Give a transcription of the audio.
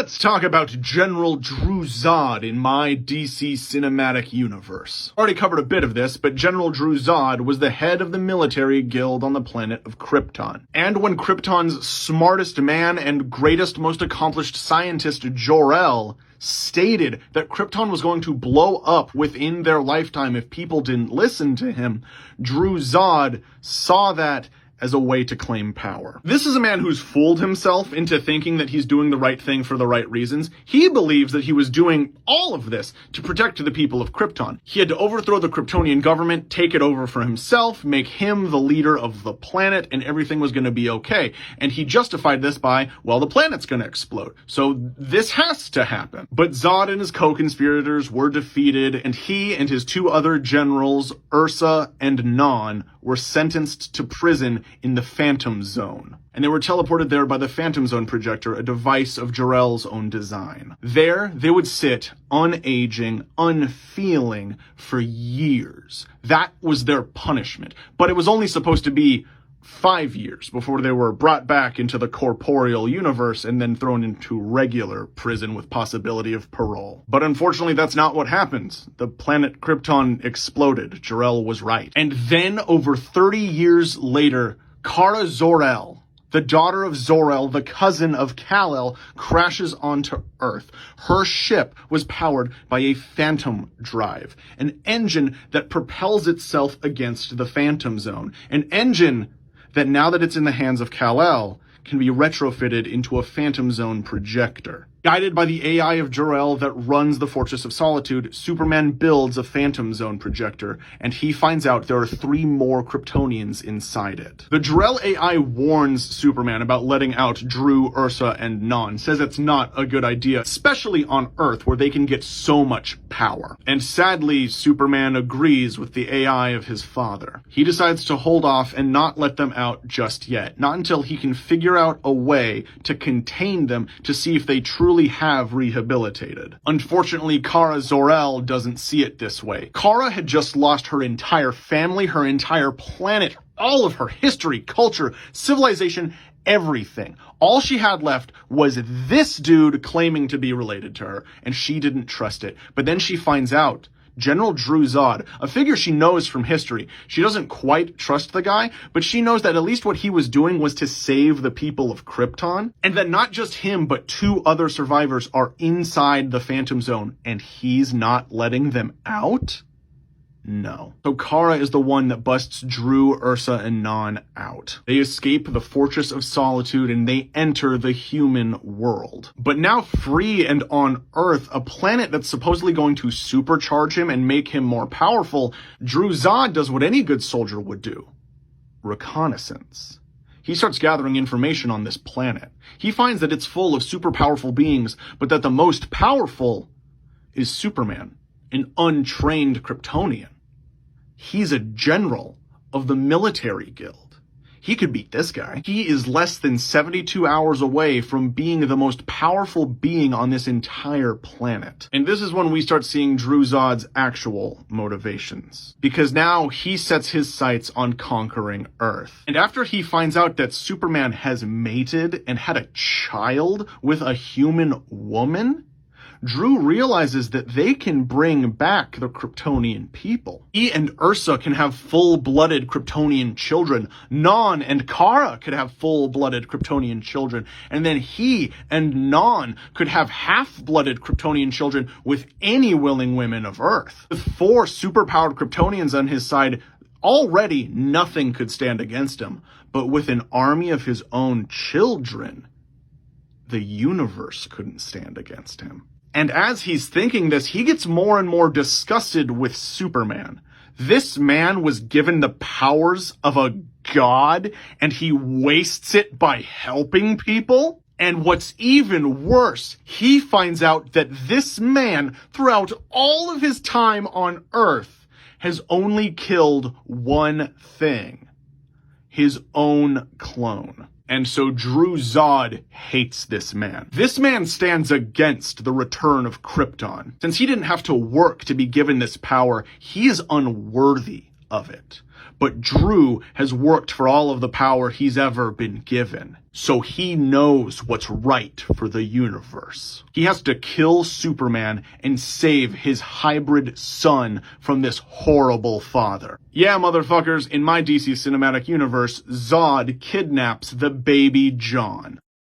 Let's talk about General Dru Zod in my DC cinematic universe. Already covered a bit of this, but General Dru Zod was the head of the military guild on the planet of Krypton. And when Krypton's smartest man and greatest, most accomplished scientist, Jor-El, stated that Krypton was going to blow up within their lifetime if people didn't listen to him, Dru Zod saw that as a way to claim power. This is a man who's fooled himself into thinking that he's doing the right thing for the right reasons. He believes that he was doing all of this to protect the people of Krypton. He had to overthrow the Kryptonian government, take it over for himself, make him the leader of the planet, and everything was going to be okay. And he justified this by, well, the planet's going to explode, so this has to happen. But Zod and his co-conspirators were defeated, and he and his two other generals, Ursa and Non, were sentenced to prison in the Phantom Zone. And they were teleported there by the Phantom Zone projector, a device of Jor-El's own design. There, they would sit, unaging, unfeeling, for years. That was their punishment. But it was only supposed to be 5 years before they were brought back into the corporeal universe and then thrown into regular prison with possibility of parole. But unfortunately, that's not what happens. The planet Krypton exploded. Jor-El was right. And then, over 30 years later, Kara Zor-El, the daughter of Zor-El, the cousin of Kal-El, crashes onto Earth. Her ship was powered by a phantom drive, an engine that propels itself against the Phantom Zone, an engine that, now that it's in the hands of Kal-El, can be retrofitted into a Phantom Zone projector. Guided by the AI of Jor-El that runs the Fortress of Solitude, Superman builds a Phantom Zone projector, and he finds out there are 3 more Kryptonians inside it. The Jor-El AI warns Superman about letting out Dru, Ursa, and Non, says it's not a good idea, especially on Earth where they can get so much power. And sadly, Superman agrees with the AI of his father. He decides to hold off and not let them out just yet, not until he can figure out a way to contain them to see if they truly have rehabilitated. Unfortunately, Kara Zor-El doesn't see it this way. Kara had just lost her entire family, her entire planet, all of her history, culture, civilization, everything. All she had left was this dude claiming to be related to her, and she didn't trust it. But then she finds out General Dru Zod, a figure she knows from history. She doesn't quite trust the guy, but she knows that at least what he was doing was to save the people of Krypton, and that not just him, but 2 other survivors are inside the Phantom Zone, and he's not letting them out? No. So Kara is the one that busts Dru, Ursa, and Non out. They escape the Fortress of Solitude and they enter the human world. But now free and on Earth, a planet that's supposedly going to supercharge him and make him more powerful, Dru Zod does what any good soldier would do. Reconnaissance. He starts gathering information on this planet. He finds that it's full of super powerful beings, but that the most powerful is Superman, an untrained Kryptonian. He's a general of the military guild. He could beat this guy. He is less than 72 hours away from being the most powerful being on this entire planet. And this is when we start seeing Dru Zod's actual motivations. Because now he sets his sights on conquering Earth. And after he finds out that Superman has mated and had a child with a human woman, Dru realizes that they can bring back the Kryptonian people. He and Ursa can have full-blooded Kryptonian children. Non and Kara could have full-blooded Kryptonian children. And then he and Non could have half-blooded Kryptonian children with any willing women of Earth. With 4 superpowered Kryptonians on his side, already nothing could stand against him. But with an army of his own children, the universe couldn't stand against him. And as he's thinking this, he gets more and more disgusted with Superman. This man was given the powers of a god, and he wastes it by helping people? And what's even worse, he finds out that this man, throughout all of his time on Earth, has only killed one thing: his own clone. And so Dru Zod hates this man. This man stands against the return of Krypton. Since he didn't have to work to be given this power, he is unworthy of it. but Dru has worked for all of the power he's ever been given. So he knows what's right for the universe. He has to kill Superman and save his hybrid son from this horrible father. Yeah, motherfuckers, in my DC Cinematic Universe, Zod kidnaps the baby John.